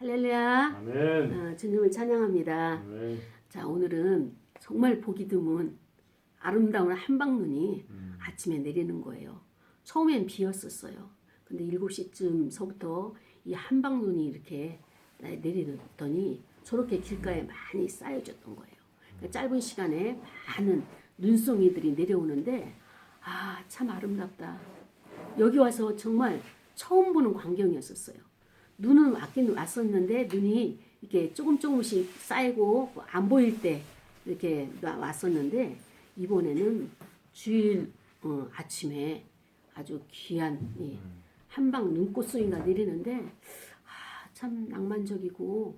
할렐루야. 아멘. 주님을 찬양합니다. 아멘. 자, 오늘은 정말 보기 드문 아름다운 한방눈이 아침에 내리는 거예요. 처음엔 비였었어요. 근데 7시쯤서부터 이 한방눈이 이렇게 내리더니 저렇게 길가에 많이 쌓여졌던 거예요. 그러니까 짧은 시간에 많은 눈송이들이 내려오는데 참 아름답다. 여기 와서 정말 처음 보는 광경이었었어요. 눈은 왔긴 왔었는데 눈이 이렇게 조금씩 쌓이고 안 보일 때 이렇게 왔었는데 이번에는 주일 아침에 아주 귀한 한방 눈꽃송이가 내리는데 참 낭만적이고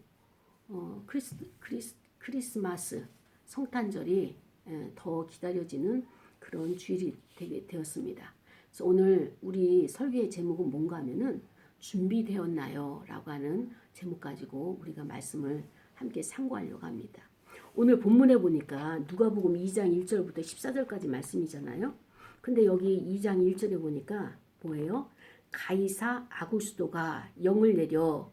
크리스마스 성탄절이 더 기다려지는 그런 주일이 되었습니다. 그래서 오늘 우리 설교의 제목은 뭔가 하면은 준비되었나요? 라고 하는 제목 가지고 우리가 말씀을 함께 상고하려고 합니다. 오늘 본문에 보니까 누가복음 2장 1절부터 14절까지 말씀이잖아요. 근데 여기 2장 1절에 보니까 뭐예요? 가이사 아구스도가 영을 내려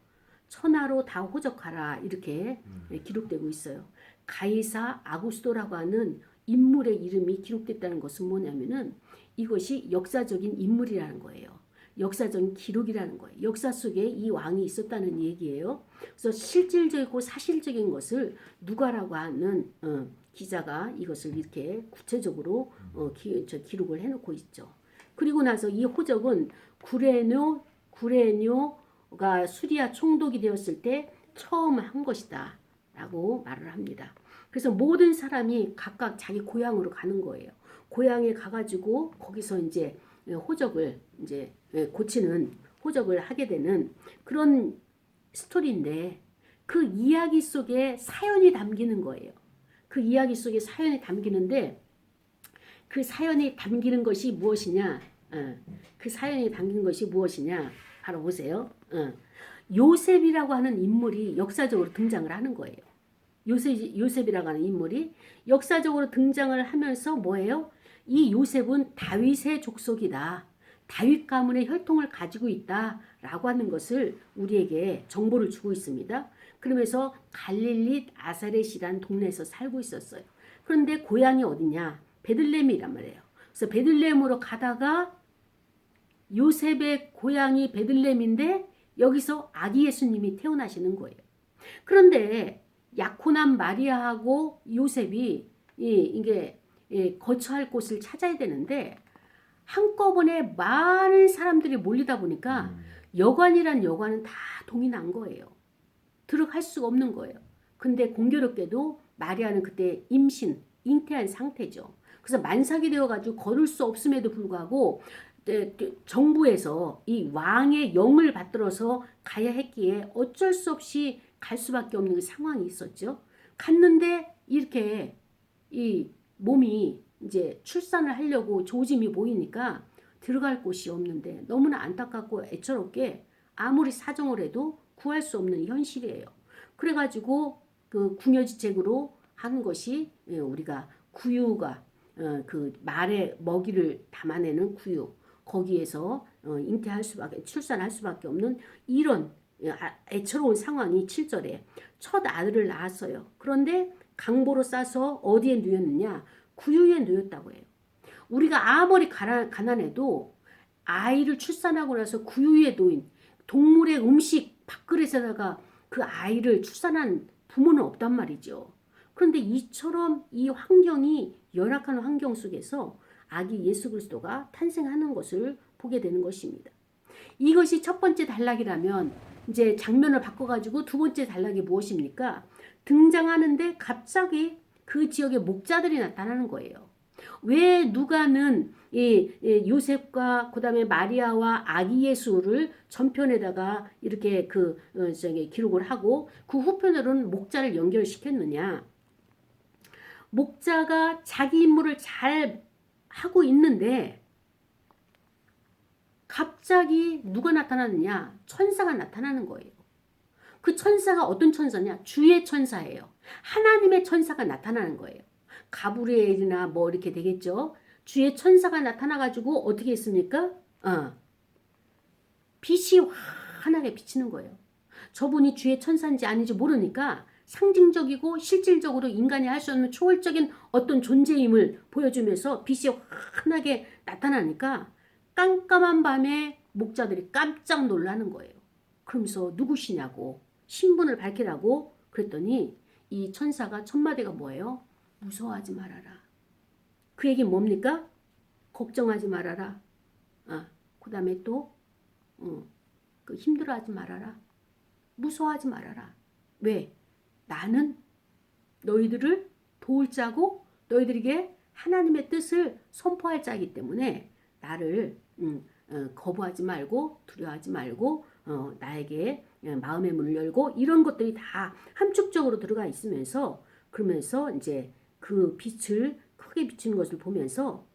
천하로 다 호적하라 이렇게 기록되고 있어요. 가이사 아구스도라고 하는 인물의 이름이 기록됐다는 것은 뭐냐면은 이것이 역사적인 인물이라는 거예요. 역사적인 기록이라는 거예요. 역사 속에 이 왕이 있었다는 얘기예요. 그래서 실질적이고 사실적인 것을 누가라고 하는 기자가 이것을 이렇게 구체적으로 기록을 해놓고 있죠. 그리고 나서 이 호적은 구레뇨가 수리아 총독이 되었을 때 처음 한 것이다 라고 말을 합니다. 그래서 모든 사람이 각각 자기 고향으로 가는 거예요. 고향에 가가지고 거기서 이제 호적을 이제 고치는 호적을 하게 되는 그런 스토리인데 그 이야기 속에 사연이 담기는 거예요. 그 이야기 속에 사연이 담기는데 그 사연이 담기는 것이 무엇이냐? 그 사연이 담긴 것이 무엇이냐? 바로 보세요. 요셉이라고 하는 인물이 역사적으로 등장을 하는 거예요. 요셉이라고 하는 인물이 역사적으로 등장을 하면서 뭐예요? 이 요셉은 다윗의 족속이다. 다윗 가문의 혈통을 가지고 있다라고 하는 것을 우리에게 정보를 주고 있습니다. 그러면서 갈릴리 아사렛이라는 동네에서 살고 있었어요. 그런데 고향이 어디냐? 베들레헴이란 말이에요. 그래서 베들레헴으로 가다가 요셉의 고향이 베들레헴인데 여기서 아기 예수님이 태어나시는 거예요. 그런데 약혼한 마리아하고 요셉이 이게 거처할 곳을 찾아야 되는데 한꺼번에 많은 사람들이 몰리다 보니까 여관이란 여관은 다 동이 난 거예요. 들어갈 수가 없는 거예요. 근데 공교롭게도 마리아는 그때 잉태한 상태죠. 그래서 만삭이 되어가지고 걸을 수 없음에도 불구하고 정부에서 이 왕의 영을 받들어서 가야 했기에 어쩔 수 없이 갈 수밖에 없는 상황이 있었죠. 갔는데 이렇게 이 몸이 이제 출산을 하려고 조짐이 보이니까 들어갈 곳이 없는데 너무나 안타깝고 애처롭게 아무리 사정을 해도 구할 수 없는 현실이에요. 그래가지고 그 궁여지책으로 한 것이 우리가 구유가 그 말의 먹이를 담아내는 구유 거기에서 출산할 수밖에 없는 이런 애처로운 상황이 7절에 첫 아들을 낳았어요. 그런데 강보로 싸서 어디에 누였느냐? 구유에 누였다고 해요. 우리가 아무리 가난해도 아이를 출산하고 나서 구유에 놓인 동물의 음식 밥그릇에다가 그 아이를 출산한 부모는 없단 말이죠. 그런데 이처럼 이 환경이 열악한 환경 속에서 아기 예수 그리스도가 탄생하는 것을 보게 되는 것입니다. 이것이 첫 번째 단락이라면 이제 장면을 바꿔가지고 두 번째 단락이 무엇입니까? 등장하는데 갑자기 그 지역에 목자들이 나타나는 거예요. 왜 누가는 요셉과 그다음에 마리아와 아기 예수를 전편에다가 이렇게 기록을 하고 그 후편으로는 목자를 연결시켰느냐? 목자가 자기 임무를 잘 하고 있는데 갑자기 누가 나타나느냐? 천사가 나타나는 거예요. 그 천사가 어떤 천사냐? 주의 천사예요. 하나님의 천사가 나타나는 거예요. 가브리엘이나 뭐 이렇게 되겠죠. 주의 천사가 나타나가지고 어떻게 했습니까? 빛이 환하게 비치는 거예요. 저분이 주의 천사인지 아닌지 모르니까 상징적이고 실질적으로 인간이 할 수 없는 초월적인 어떤 존재임을 보여주면서 빛이 환하게 나타나니까 깜깜한 밤에 목자들이 깜짝 놀라는 거예요. 그러면서 누구시냐고 신분을 밝히라고 그랬더니 이 천사가 첫마디가 뭐예요? 무서워하지 말아라. 그 얘기는 뭡니까? 걱정하지 말아라. 그 다음에 또 그 힘들어하지 말아라. 무서워하지 말아라. 왜? 나는 너희들을 도울 자고 너희들에게 하나님의 뜻을 선포할 자이기 때문에 나를 거부하지 말고 두려워하지 말고 나에게 마음의 문을 열고 이런 것들이 다 함축적으로 들어가 있으면서 그러면서 이제 그 빛을 크게 비추는 것을 보면서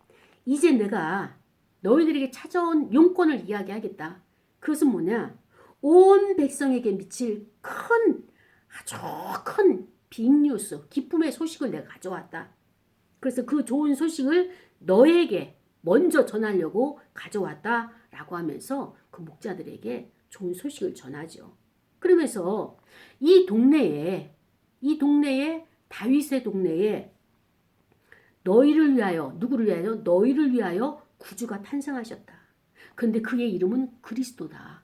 이제 내가 너희들에게 찾아온 용건을 이야기하겠다. 그것은 뭐냐? 온 백성에게 미칠 아주 큰 빅뉴스, 기쁨의 소식을 내가 가져왔다. 그래서 그 좋은 소식을 너에게 먼저 전하려고 가져왔다라고 하면서 그 목자들에게 좋은 소식을 전하죠. 그러면서 이 동네에 다윗의 동네에 너희를 위하여, 누구를 위하여? 너희를 위하여 구주가 탄생하셨다. 근데 그의 이름은 그리스도다.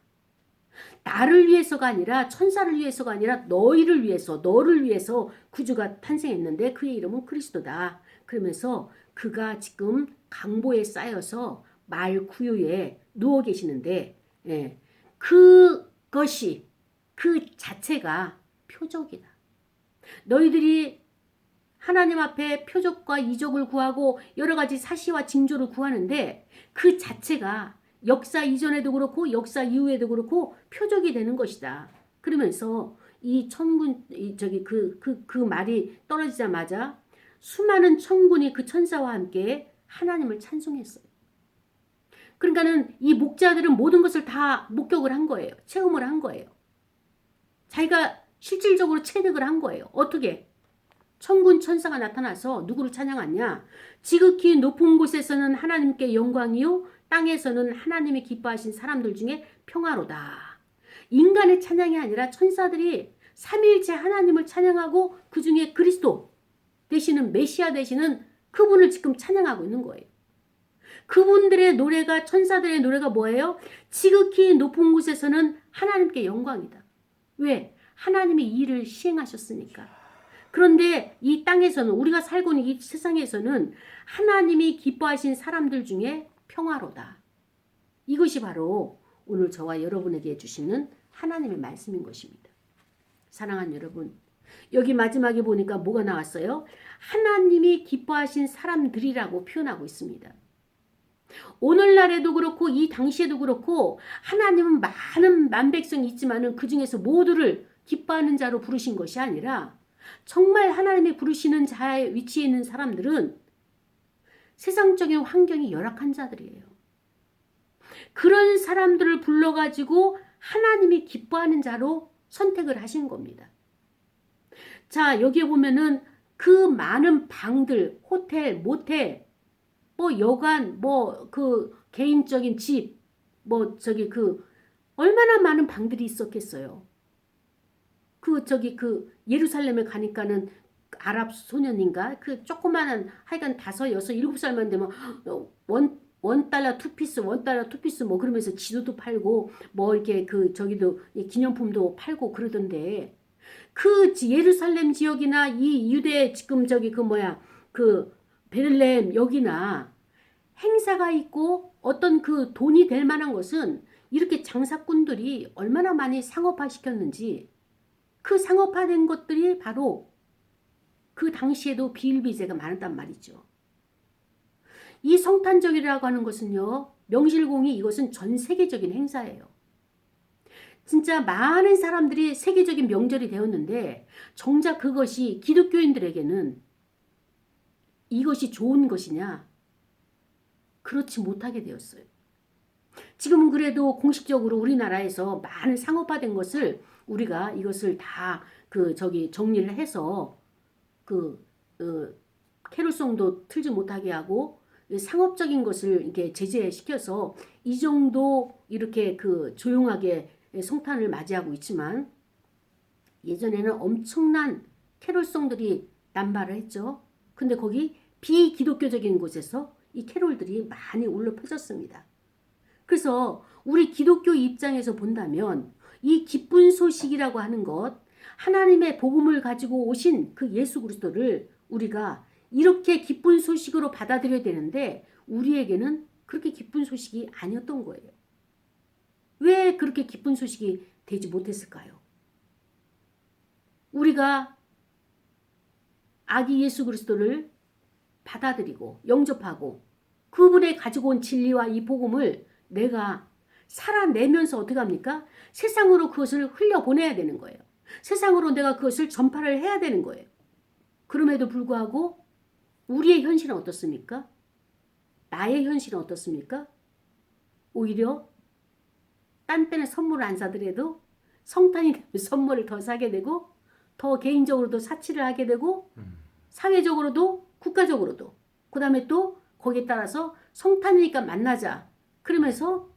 나를 위해서가 아니라 천사를 위해서가 아니라 너희를 위해서 너를 위해서 구주가 탄생했는데 그의 이름은 그리스도다. 그러면서 그가 지금 강보에 쌓여서 말 구유에 누워 계시는데 그것이 그 자체가 표적이다. 너희들이 하나님 앞에 표적과 이적을 구하고 여러 가지 사시와 징조를 구하는데 그 자체가 역사 이전에도 그렇고 역사 이후에도 그렇고 표적이 되는 것이다. 그러면서 이 천군 그 말이 떨어지자마자 수많은 천군이 그 천사와 함께 하나님을 찬송했어요. 그러니까는 이 목자들은 모든 것을 다 목격을 한 거예요. 체험을 한 거예요. 자기가 실질적으로 체득을 한 거예요. 어떻게? 천군 천사가 나타나서 누구를 찬양하냐? 지극히 높은 곳에서는 하나님께 영광이요 땅에서는 하나님이 기뻐하신 사람들 중에 평화로다. 인간의 찬양이 아니라 천사들이 삼위일체 하나님을 찬양하고 그 중에 그리스도 되시는 메시아 되시는 그분을 지금 찬양하고 있는 거예요. 그분들의 노래가 천사들의 노래가 뭐예요? 지극히 높은 곳에서는 하나님께 영광이다. 왜? 하나님이 이 일을 시행하셨으니까. 그런데 이 땅에서는 우리가 살고 있는 이 세상에서는 하나님이 기뻐하신 사람들 중에 평화로다. 이것이 바로 오늘 저와 여러분에게 주시는 하나님의 말씀인 것입니다. 사랑하는 여러분, 여기 마지막에 보니까 뭐가 나왔어요? 하나님이 기뻐하신 사람들이라고 표현하고 있습니다. 오늘날에도 그렇고 이 당시에도 그렇고 하나님은 많은 만백성이 있지만은 그 중에서 모두를 기뻐하는 자로 부르신 것이 아니라 정말 하나님이 부르시는 자의 위치에 있는 사람들은 세상적인 환경이 열악한 자들이에요. 그런 사람들을 불러가지고 하나님이 기뻐하는 자로 선택을 하신 겁니다. 자, 여기에 보면은 그 많은 방들, 호텔, 모텔, 뭐 여관, 뭐 그 개인적인 집, 뭐 얼마나 많은 방들이 있었겠어요. 그 예루살렘에 가니까는 아랍 소년인가? 그 조그마한 하여간 5, 6, 7살만 되면 $1 투피스, $1 투피스 뭐 그러면서 지도도 팔고 뭐 이렇게 기념품도 팔고 그러던데 그 예루살렘 지역이나 이 유대 지금 베들레헴 여기나 행사가 있고 어떤 그 돈이 될 만한 것은 이렇게 장사꾼들이 얼마나 많이 상업화시켰는지 그 상업화된 것들이 바로 그 당시에도 비일비재가 많았단 말이죠. 이 성탄절이라고 하는 것은요. 명실공히 이것은 전 세계적인 행사예요. 진짜 많은 사람들이 세계적인 명절이 되었는데 정작 그것이 기독교인들에게는 이것이 좋은 것이냐? 그렇지 못하게 되었어요. 지금은 그래도 공식적으로 우리나라에서 많은 상업화된 것을 우리가 이것을 다 정리를 해서 캐롤송도 틀지 못하게 하고 상업적인 것을 이렇게 제재시켜서 이 정도 이렇게 조용하게 성탄을 맞이하고 있지만 예전에는 엄청난 캐롤송들이 남발을 했죠. 근데 거기 비기독교적인 곳에서 이 캐롤들이 많이 울려 퍼졌습니다. 그래서 우리 기독교 입장에서 본다면 이 기쁜 소식이라고 하는 것, 하나님의 복음을 가지고 오신 그 예수 그리스도를 우리가 이렇게 기쁜 소식으로 받아들여야 되는데 우리에게는 그렇게 기쁜 소식이 아니었던 거예요. 왜 그렇게 기쁜 소식이 되지 못했을까요? 우리가 아기 예수 그리스도를 받아들이고 영접하고 그분의 가지고 온 진리와 이 복음을 내가 살아내면서 어떻게 합니까? 세상으로 그것을 흘려보내야 되는 거예요. 세상으로 내가 그것을 전파를 해야 되는 거예요. 그럼에도 불구하고 우리의 현실은 어떻습니까? 나의 현실은 어떻습니까? 오히려 딴 때는 선물을 안 사더라도 성탄이 되면 선물을 더 사게 되고 더 개인적으로도 사치를 하게 되고 사회적으로도 국가적으로도 그 다음에 또 거기에 따라서 성탄이니까 만나자 그러면서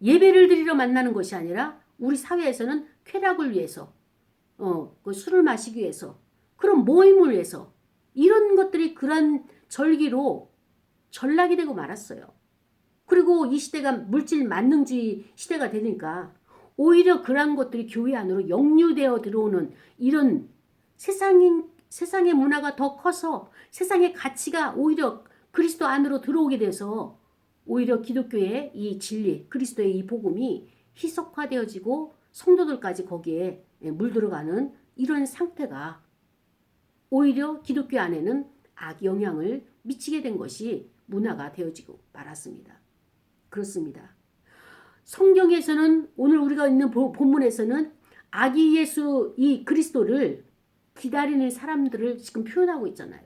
예배를 드리러 만나는 것이 아니라 우리 사회에서는 쾌락을 위해서 그 술을 마시기 위해서 그런 모임을 위해서 이런 것들이 그런 절기로 전락이 되고 말았어요. 그리고 이 시대가 물질 만능주의 시대가 되니까 오히려 그런 것들이 교회 안으로 역류되어 들어오는 이런 세상의 문화가 더 커서 세상의 가치가 오히려 그리스도 안으로 들어오게 돼서 오히려 기독교의 이 진리, 그리스도의 이 복음이 희석화되어지고 성도들까지 거기에 물들어가는 이런 상태가 오히려 기독교 안에는 악영향을 미치게 된 것이 문화가 되어지고 말았습니다. 그렇습니다. 성경에서는 오늘 우리가 있는 본문에서는 아기 예수 이 그리스도를 기다리는 사람들을 지금 표현하고 있잖아요.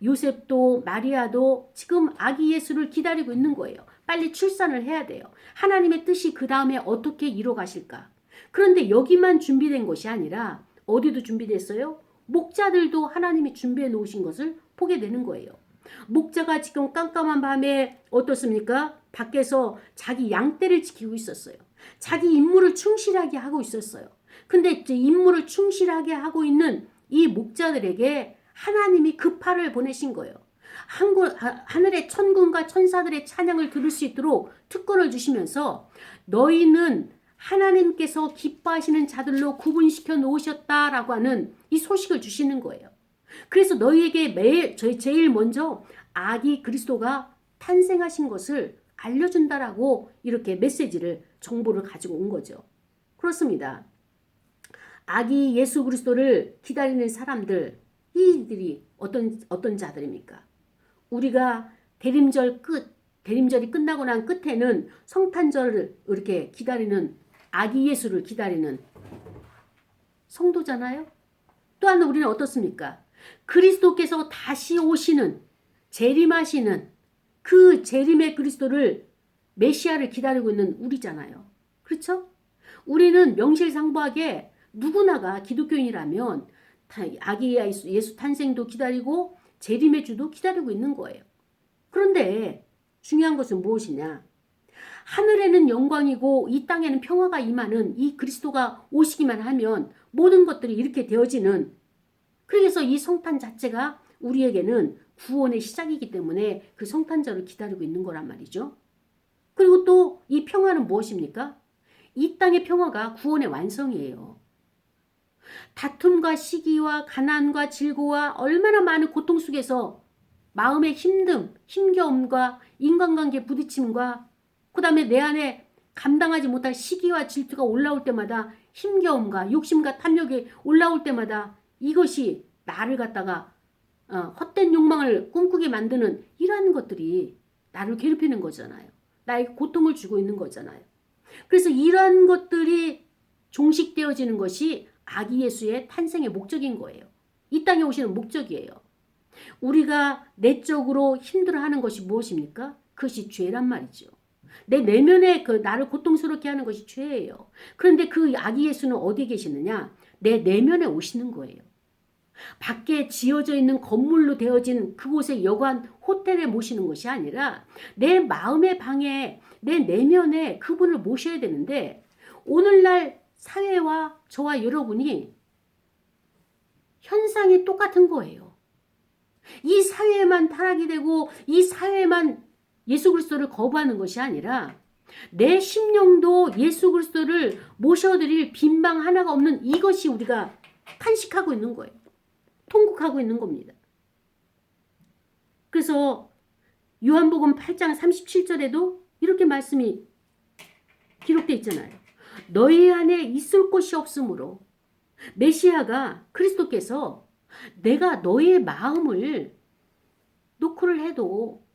요셉도 마리아도 지금 아기 예수를 기다리고 있는 거예요. 빨리 출산을 해야 돼요. 하나님의 뜻이 그 다음에 어떻게 이루어가실까? 그런데 여기만 준비된 것이 아니라 어디도 준비됐어요? 목자들도 하나님이 준비해 놓으신 것을 보게 되는 거예요. 목자가 지금 깜깜한 밤에 어떻습니까? 밖에서 자기 양떼를 지키고 있었어요. 자기 임무를 충실하게 하고 있었어요. 근데 이제 임무를 충실하게 하고 있는 이 목자들에게 하나님이 그 팔을 보내신 거예요. 하늘의 천군과 천사들의 찬양을 들을 수 있도록 특권을 주시면서 너희는 하나님께서 기뻐하시는 자들로 구분시켜 놓으셨다라고 하는 이 소식을 주시는 거예요. 그래서 너희에게 제일 먼저 아기 그리스도가 탄생하신 것을 알려준다라고 이렇게 메시지를 정보를 가지고 온 거죠. 그렇습니다. 아기 예수 그리스도를 기다리는 사람들 이들이 어떤 자들입니까? 우리가 대림절이 끝나고 난 끝에는 성탄절을 이렇게 기다리는 아기 예수를 기다리는 성도잖아요. 또한 우리는 어떻습니까? 그리스도께서 다시 오시는 재림하시는 그 재림의 그리스도를 메시아를 기다리고 있는 우리잖아요. 그렇죠? 우리는 명실상부하게 누구나가 기독교인이라면 아기 예수 탄생도 기다리고 재림의 주도 기다리고 있는 거예요. 그런데 중요한 것은 무엇이냐? 하늘에는 영광이고 이 땅에는 평화가 임하는 이 그리스도가 오시기만 하면 모든 것들이 이렇게 되어지는, 그래서 이 성탄 자체가 우리에게는 구원의 시작이기 때문에 그 성탄절을 기다리고 있는 거란 말이죠. 그리고 또 이 평화는 무엇입니까? 이 땅의 평화가 구원의 완성이에요. 다툼과 시기와 가난과 질고와 얼마나 많은 고통 속에서 마음의 힘겨움과 인간관계 부딪힘과 그 다음에 내 안에 감당하지 못할 시기와 질투가 올라올 때마다 힘겨움과 욕심과 탐욕이 올라올 때마다 이것이 나를 갖다가 헛된 욕망을 꿈꾸게 만드는 이러한 것들이 나를 괴롭히는 거잖아요. 나에게 고통을 주고 있는 거잖아요. 그래서 이러한 것들이 종식되어지는 것이 아기 예수의 탄생의 목적인 거예요. 이 땅에 오시는 목적이에요. 우리가 내적으로 힘들어하는 것이 무엇입니까? 그것이 죄란 말이죠. 내 내면에 나를 고통스럽게 하는 것이 죄예요. 그런데 그 아기 예수는 어디에 계시느냐? 내 내면에 오시는 거예요. 밖에 지어져 있는 건물로 되어진 그곳의 여관 호텔에 모시는 것이 아니라 내 마음의 방에 내 내면에 그분을 모셔야 되는데 오늘날 사회와 저와 여러분이 현상이 똑같은 거예요. 이 사회에만 타락이 되고 이 사회만 예수 그리스도를 거부하는 것이 아니라 내 심령도 예수 그리스도를 모셔드릴 빈방 하나가 없는 이것이 우리가 탄식하고 있는 거예요. 통곡하고 있는 겁니다. 그래서 요한복음 8장 37절에도 이렇게 말씀이 기록되어 있잖아요. 너희 안에 있을 곳이 없으므로 메시아가 그리스도께서 내가 너의 마음을 노크를 해도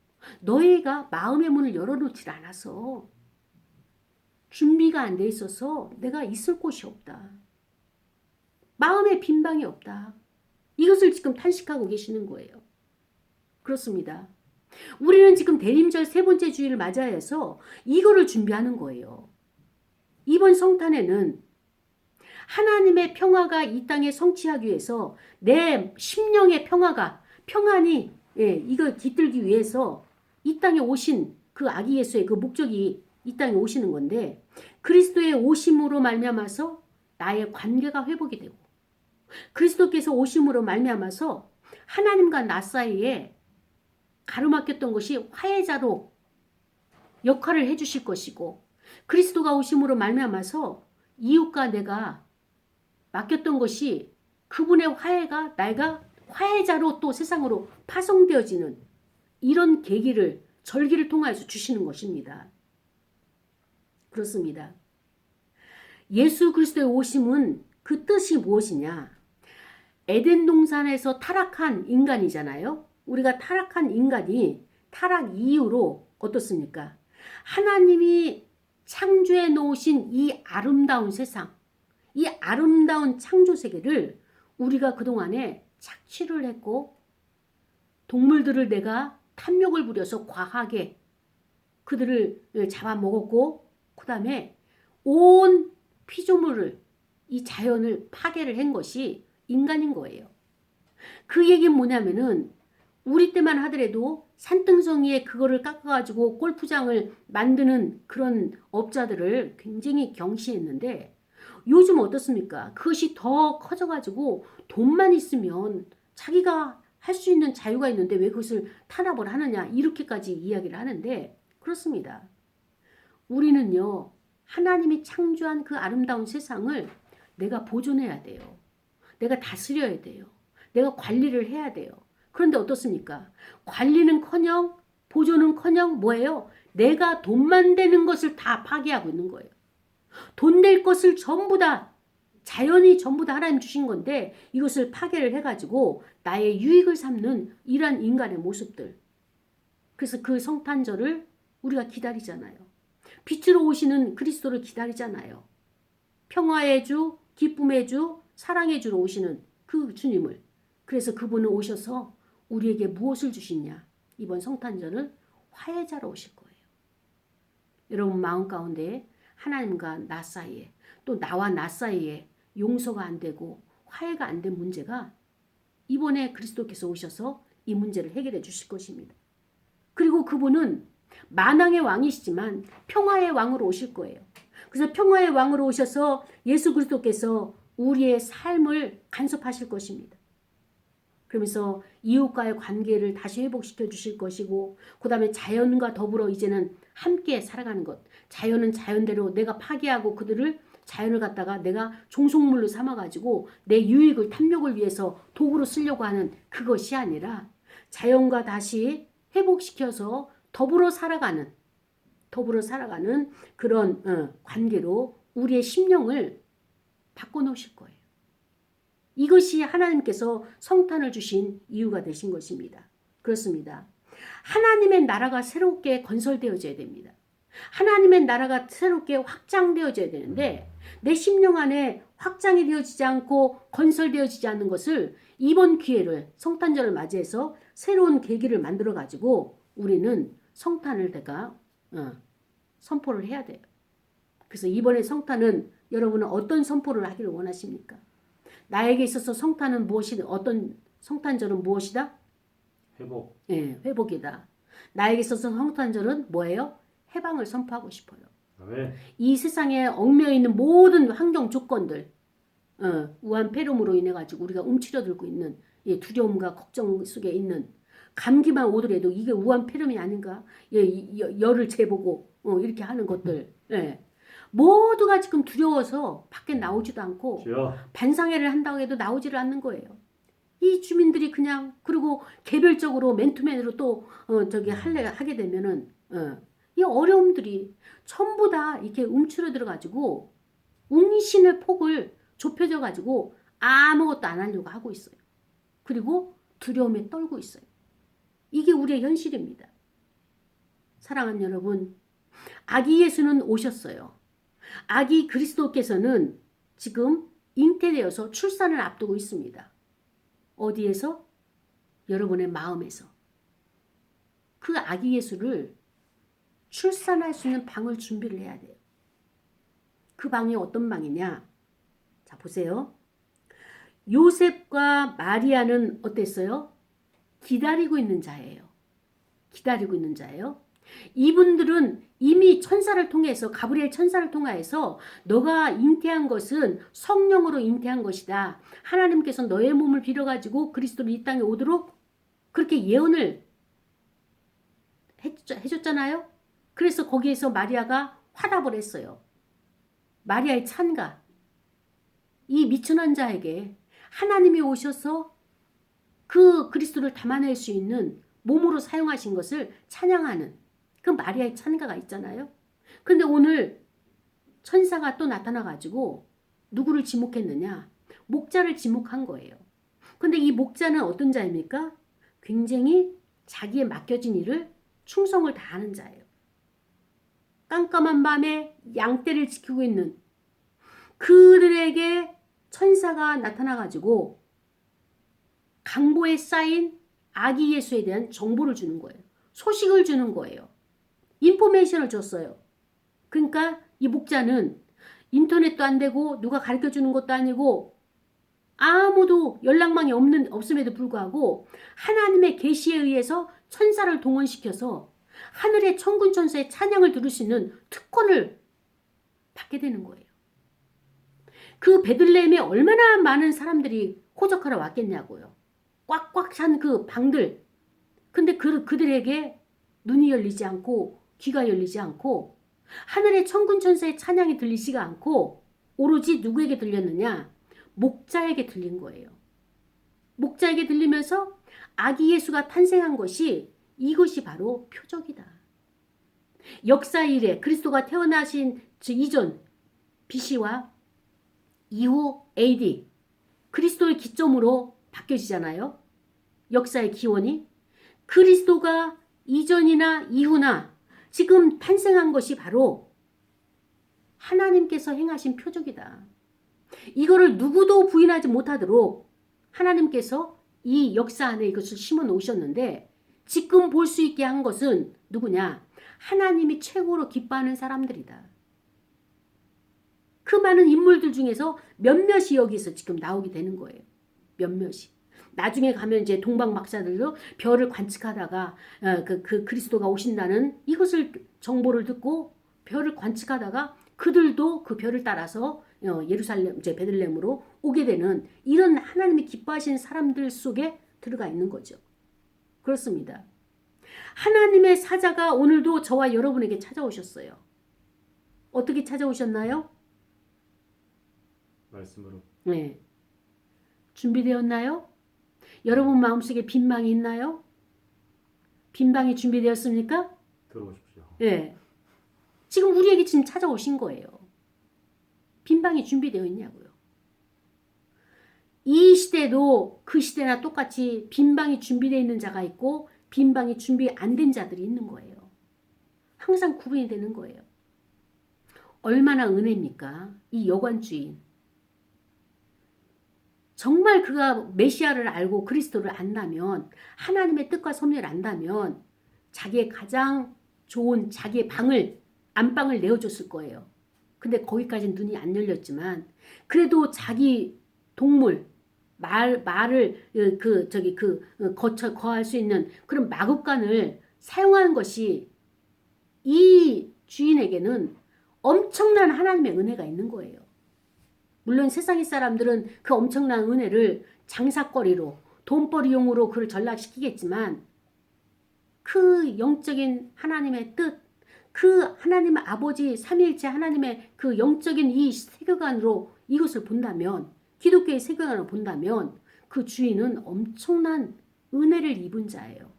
너희가 마음의 문을 열어놓질 않아서 준비가 안 돼 있어서 내가 있을 곳이 없다. 마음의 빈방이 없다. 이것을 지금 탄식하고 계시는 거예요. 그렇습니다. 우리는 지금 대림절 세 번째 주일을 맞이해서 이거를 준비하는 거예요. 이번 성탄에는 하나님의 평화가 이 땅에 성취하기 위해서 내 심령의 평안이 이거 깃들기 위해서 이 땅에 오신 그 아기 예수의 그 목적이 이 땅에 오시는 건데 그리스도의 오심으로 말미암아서 나의 관계가 회복이 되고 그리스도께서 오심으로 말미암아서 하나님과 나 사이에 가로막혔던 것이 화해자로 역할을 해주실 것이고 그리스도가 오심으로 말미암아서 이웃과 내가 맡겼던 것이 그분의 화해가 내가 화해자로 또 세상으로 파송되어지는 이런 계기를 절기를 통하여서 주시는 것입니다. 그렇습니다. 예수 그리스도의 오심은 그 뜻이 무엇이냐? 에덴 동산에서 타락한 인간이잖아요. 우리가 타락한 인간이 타락 이후로 어떻습니까? 하나님이 창조해 놓으신 이 아름다운 세상, 이 아름다운 창조 세계를 우리가 그동안에 착취를 했고 동물들을 내가 탐욕을 부려서 과하게 그들을 잡아먹었고 그 다음에 온 피조물을 이 자연을 파괴를 한 것이 인간인 거예요. 그 얘기는 뭐냐면은 우리 때만 하더라도 산등성이에 그거를 깎아가지고 골프장을 만드는 그런 업자들을 굉장히 경시했는데 요즘 어떻습니까? 그것이 더 커져가지고 돈만 있으면 자기가 할 수 있는 자유가 있는데 왜 그것을 탄압을 하느냐 이렇게까지 이야기를 하는데 그렇습니다. 우리는요 하나님이 창조한 그 아름다운 세상을 내가 보존해야 돼요. 내가 다스려야 돼요. 내가 관리를 해야 돼요. 그런데 어떻습니까? 관리는커녕 보존은커녕 뭐예요? 내가 돈만 되는 것을 다 파괴하고 있는 거예요. 돈 될 것을 전부 다 자연이 전부 다 하나님 주신 건데 이것을 파괴를 해가지고 나의 유익을 삼는 이러한 인간의 모습들. 그래서 그 성탄절을 우리가 기다리잖아요. 빛으로 오시는 그리스도를 기다리잖아요. 평화의 주, 기쁨의 주, 사랑의 주로 오시는 그 주님을. 그래서 그분은 오셔서 우리에게 무엇을 주시냐? 이번 성탄절은 화해자로 오실 거예요. 여러분 마음 가운데 하나님과 나 사이에 또 나와 나 사이에 용서가 안 되고 화해가 안 된 문제가 이번에 그리스도께서 오셔서 이 문제를 해결해 주실 것입니다. 그리고 그분은 만왕의 왕이시지만 평화의 왕으로 오실 거예요. 그래서 평화의 왕으로 오셔서 예수 그리스도께서 우리의 삶을 간섭하실 것입니다. 그러면서 이웃과의 관계를 다시 회복시켜 주실 것이고 그 다음에 자연과 더불어 이제는 함께 살아가는 것. 자연은 자연대로 내가 파괴하고 그들을 자연을 갖다가 내가 종속물로 삼아가지고 내 유익을 탐욕을 위해서 도구로 쓰려고 하는 그것이 아니라 자연과 다시 회복시켜서 더불어 살아가는 그런 관계로 우리의 심령을 바꿔놓으실 거예요. 이것이 하나님께서 성탄을 주신 이유가 되신 것입니다. 그렇습니다. 하나님의 나라가 새롭게 건설되어져야 됩니다. 하나님의 나라가 새롭게 확장되어져야 되는데 내 심령 안에 확장이 되어지지 않고 건설되어지지 않는 것을 이번 기회를 성탄절을 맞이해서 새로운 계기를 만들어 가지고 우리는 성탄을 내가 선포를 해야 돼요. 그래서 이번에 성탄은 여러분은 어떤 선포를 하기를 원하십니까? 나에게 있어서 성탄은 무엇이다? 어떤 성탄절은 무엇이다? 회복. 네, 회복이다. 나에게 있어서 성탄절은 뭐예요? 해방을 선포하고 싶어요. 네. 이 세상에 얽매여 있는 모든 환경 조건들 우한 폐렴으로 인해 가지고 우리가 움츠려들고 있는 두려움과 걱정 속에 있는 감기만 오더라도 이게 우한 폐렴이 아닌가? 열을 재보고 이렇게 하는 것들. 모두가 지금 두려워서 밖에 나오지도 않고 반상회를 한다고 해도 나오지를 않는 거예요. 이 주민들이 그냥 그리고 개별적으로 맨투맨으로 또 하게 되면은 이 어려움들이 전부 다 이렇게 움츠러들어 가지고 웅신의 폭을 좁혀져 가지고 아무것도 안 하려고 하고 있어요. 그리고 두려움에 떨고 있어요. 이게 우리의 현실입니다. 사랑하는 여러분, 아기 예수는 오셨어요. 아기 그리스도께서는 지금 잉태되어서 출산을 앞두고 있습니다. 어디에서? 여러분의 마음에서. 그 아기 예수를 출산할 수 있는 방을 준비를 해야 돼요. 그 방이 어떤 방이냐? 자, 보세요. 요셉과 마리아는 어땠어요? 기다리고 있는 자예요. 기다리고 있는 자예요. 이분들은 이미 천사를 통해서 가브리엘 천사를 통하여서 너가 잉태한 것은 성령으로 잉태한 것이다. 하나님께서 너의 몸을 빌어가지고 그리스도를 이 땅에 오도록 그렇게 예언을 해줬잖아요. 그래서 거기에서 마리아가 화답을 했어요. 마리아의 찬가. 이 미천한 자에게 하나님이 오셔서 그 그리스도를 담아낼 수 있는 몸으로 사용하신 것을 찬양하는 그 마리아의 찬가가 있잖아요. 근데 오늘 천사가 또 나타나가지고 누구를 지목했느냐? 목자를 지목한 거예요. 근데 이 목자는 어떤 자입니까? 굉장히 자기의 맡겨진 일을 충성을 다하는 자예요. 깜깜한 밤에 양떼를 지키고 있는 그들에게 천사가 나타나가지고 강보에 쌓인 아기 예수에 대한 정보를 주는 거예요. 소식을 주는 거예요. 인포메이션을 줬어요. 그러니까 이 목자는 인터넷도 안 되고 누가 가르쳐 주는 것도 아니고 아무도 연락망이 없음에도 불구하고 하나님의 계시에 의해서 천사를 동원시켜서 하늘의 천군 천사의 찬양을 들을 수 있는 특권을 받게 되는 거예요. 그 베들레헴에 얼마나 많은 사람들이 호적하러 왔겠냐고요. 꽉꽉 찬 그 방들. 근데 그들에게 눈이 열리지 않고 귀가 열리지 않고 하늘의 천군 천사의 찬양이 들리지가 않고 오로지 누구에게 들렸느냐? 목자에게 들린 거예요. 목자에게 들리면서 아기 예수가 탄생한 것이 이것이 바로 표적이다. 역사 이래 그리스도가 태어나신 이전 BC와 이후 AD 그리스도를 기점으로 바뀌어지잖아요. 역사의 기원이 그리스도가 이전이나 이후나 지금 탄생한 것이 바로 하나님께서 행하신 표적이다. 이거를 누구도 부인하지 못하도록 하나님께서 이 역사 안에 이것을 심어 놓으셨는데 지금 볼 수 있게 한 것은 누구냐? 하나님이 최고로 기뻐하는 사람들이다. 그 많은 인물들 중에서 몇몇이 여기서 지금 나오게 되는 거예요. 몇몇이. 나중에 가면 이제 동방 박사들도 별을 관측하다가 그 그리스도가 오신다는 이것을 정보를 듣고 별을 관측하다가 그들도 그 별을 따라서 예루살렘 이제 베들레헴으로 오게 되는 이런 하나님이 기뻐하시는 사람들 속에 들어가 있는 거죠. 그렇습니다. 하나님의 사자가 오늘도 저와 여러분에게 찾아오셨어요. 어떻게 찾아오셨나요? 말씀으로. 네. 준비되었나요? 여러분 마음속에 빈방이 있나요? 빈방이 준비되었습니까? 들어오십시오. 네. 지금 우리에게 지금 찾아오신 거예요. 빈방이 준비되어 있냐고요. 이 시대도 그 시대나 똑같이 빈방이 준비되어 있는 자가 있고 빈방이 준비 안 된 자들이 있는 거예요. 항상 구분이 되는 거예요. 얼마나 은혜입니까? 이 여관주인. 정말 그가 메시아를 알고 그리스도를 안다면 하나님의 뜻과 섭리를 안다면 자기의 가장 좋은 자기의 방을 안방을 내어줬을 거예요. 근데 거기까지는 눈이 안 열렸지만 그래도 자기 동물 말을 거할 수 있는 그런 마구간을 사용하는 것이 이 주인에게는 엄청난 하나님의 은혜가 있는 거예요. 물론 세상의 사람들은 그 엄청난 은혜를 장사거리로 돈벌이용으로 그를 전락시키겠지만 그 영적인 하나님의 뜻, 그 하나님 아버지 삼위일체 하나님의 그 영적인 이 세계관으로 이것을 본다면, 기독교의 세계관으로 본다면 그 주인은 엄청난 은혜를 입은 자예요.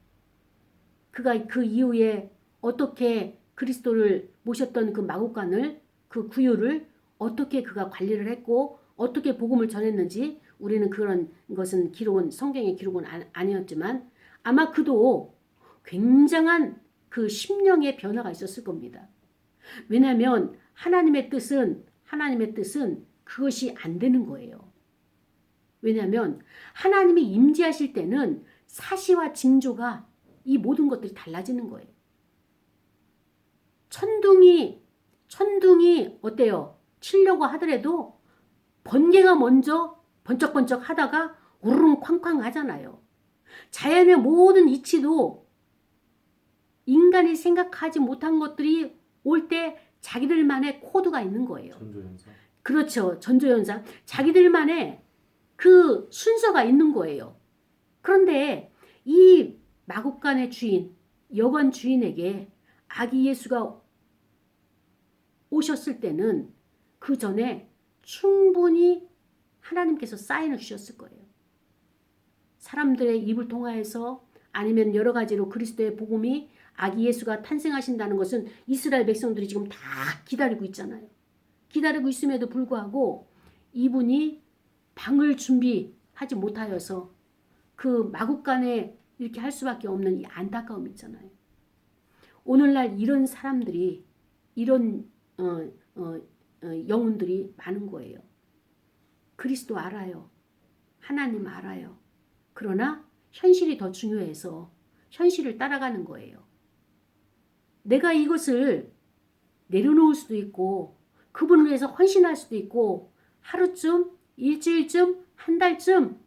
그가 그 이후에 어떻게 그리스도를 모셨던 그 마국간을, 그 구유를 어떻게 그가 관리를 했고 어떻게 복음을 전했는지 우리는 그런 것은 기록은, 성경의 기록은 아니었지만 아마 그도 굉장한 그 심령의 변화가 있었을 겁니다. 왜냐하면 하나님의 뜻은 그것이 안 되는 거예요. 왜냐하면 하나님이 임재하실 때는 사시와 징조가 이 모든 것들이 달라지는 거예요. 천둥이 어때요? 치려고 하더라도 번개가 먼저 번쩍번쩍 하다가 우르릉 쾅쾅 하잖아요. 자연의 모든 이치도 인간이 생각하지 못한 것들이 올 때 자기들만의 코드가 있는 거예요. 전조현상. 그렇죠. 전조현상. 자기들만의 그 순서가 있는 거예요. 그런데 이 마국간의 주인, 여관 주인에게 아기 예수가 오셨을 때는 그 전에 충분히 하나님께서 사인을 주셨을 거예요. 사람들의 입을 통하여서 아니면 여러 가지로 그리스도의 복음이 아기 예수가 탄생하신다는 것은 이스라엘 백성들이 지금 다 기다리고 있잖아요. 기다리고 있음에도 불구하고 이분이 방을 준비하지 못하여서 그 마국간에 이렇게 할 수밖에 없는 이 안타까움 있잖아요. 오늘날 이런 사람들이, 이런 영혼들이 많은 거예요. 그리스도 알아요. 하나님 알아요. 그러나 현실이 더 중요해서 현실을 따라가는 거예요. 내가 이것을 내려놓을 수도 있고 그분을 위해서 헌신할 수도 있고 하루쯤, 일주일쯤, 한 달쯤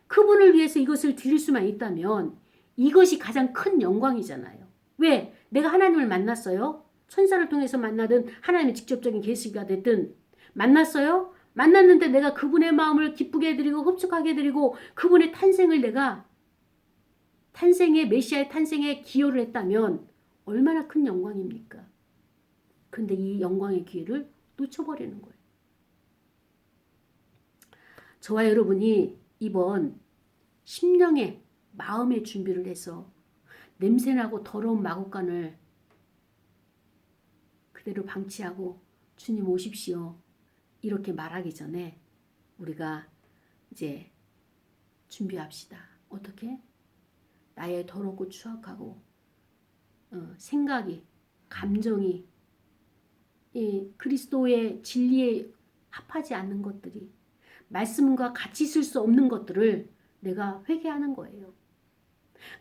그분을 위해서 이것을 드릴 수만 있다면 이것이 가장 큰 영광이잖아요. 왜? 내가 하나님을 만났어요. 천사를 통해서 만나든 하나님의 직접적인 계시가 됐든 만났어요. 만났는데 내가 그분의 마음을 기쁘게 해드리고 흡족하게 해드리고 그분의 탄생을 내가 메시아의 탄생에 기여를 했다면 얼마나 큰 영광입니까? 근데 이 영광의 기회를 놓쳐버리는 거예요. 저와 여러분이 이번 심령의 마음의 준비를 해서 냄새나고 더러운 마국간을 그대로 방치하고 주님 오십시오 이렇게 말하기 전에 우리가 이제 준비합시다. 어떻게? 나의 더럽고 추악하고 생각이, 감정이 이 그리스도의 진리에 합하지 않는 것들이, 말씀과 같이 있을 수 없는 것들을 내가 회개하는 거예요.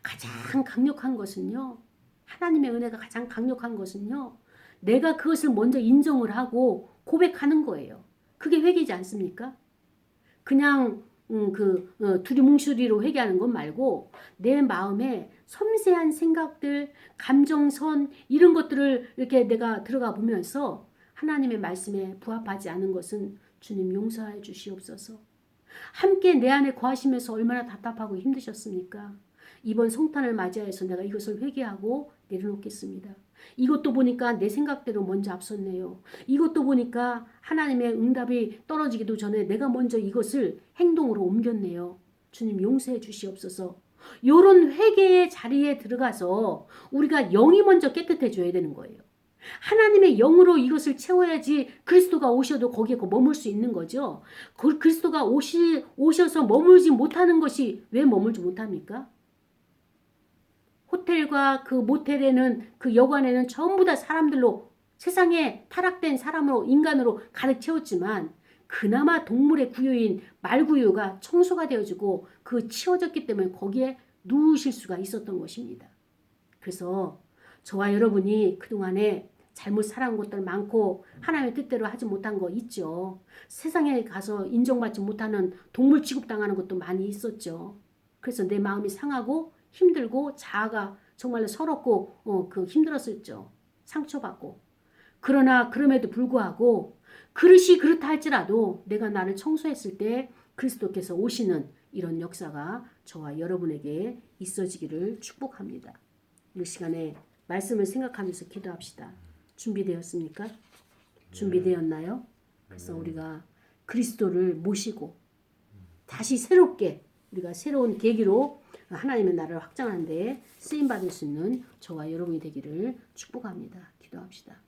가장 강력한 것은요, 하나님의 은혜가 가장 강력한 것은요, 내가 그것을 먼저 인정을 하고 고백하는 거예요. 그게 회개지 않습니까? 그냥 두리뭉술이로 회개하는 것 말고 내 마음에 섬세한 생각들, 감정선 이런 것들을 이렇게 내가 들어가 보면서 하나님의 말씀에 부합하지 않은 것은 주님 용서해 주시옵소서. 함께 내 안에 거하시면서 얼마나 답답하고 힘드셨습니까? 이번 성탄을 맞이해서 내가 이것을 회개하고 내려놓겠습니다. 이것도 보니까 내 생각대로 먼저 앞섰네요. 이것도 보니까 하나님의 응답이 떨어지기도 전에 내가 먼저 이것을 행동으로 옮겼네요. 주님 용서해 주시옵소서. 이런 회개의 자리에 들어가서 우리가 영이 먼저 깨끗해져야 되는 거예요. 하나님의 영으로 이것을 채워야지 그리스도가 오셔도 거기에 머물 수 있는 거죠. 그리스도가 오셔서 머물지 못하는 것이 왜 머물지 못합니까? 호텔과 그 모텔에는 그 여관에는 전부 다 사람들로 세상에 타락된 사람으로 인간으로 가득 채웠지만 그나마 동물의 구유인 말구유가 청소가 되어지고 그 치워졌기 때문에 거기에 누우실 수가 있었던 것입니다. 그래서 저와 여러분이 그동안에 잘못 살아온 것들 많고 하나님의 뜻대로 하지 못한 거 있죠. 세상에 가서 인정받지 못하는 동물 취급당하는 것도 많이 있었죠. 그래서 내 마음이 상하고 힘들고 자아가 정말로 서럽고 힘들었었죠. 상처받고. 그러나 그럼에도 불구하고 그릇이 그렇다 할지라도 내가 나를 청소했을 때 그리스도께서 오시는 이런 역사가 저와 여러분에게 있어지기를 축복합니다. 이 시간에 말씀을 생각하면서 기도합시다. 준비되었습니까? 준비되었나요? 그래서 우리가 그리스도를 모시고 다시 새롭게 우리가 새로운 계기로 하나님의 나라를 확장하는 데 쓰임 받을 수 있는 저와 여러분이 되기를 축복합니다. 기도합시다.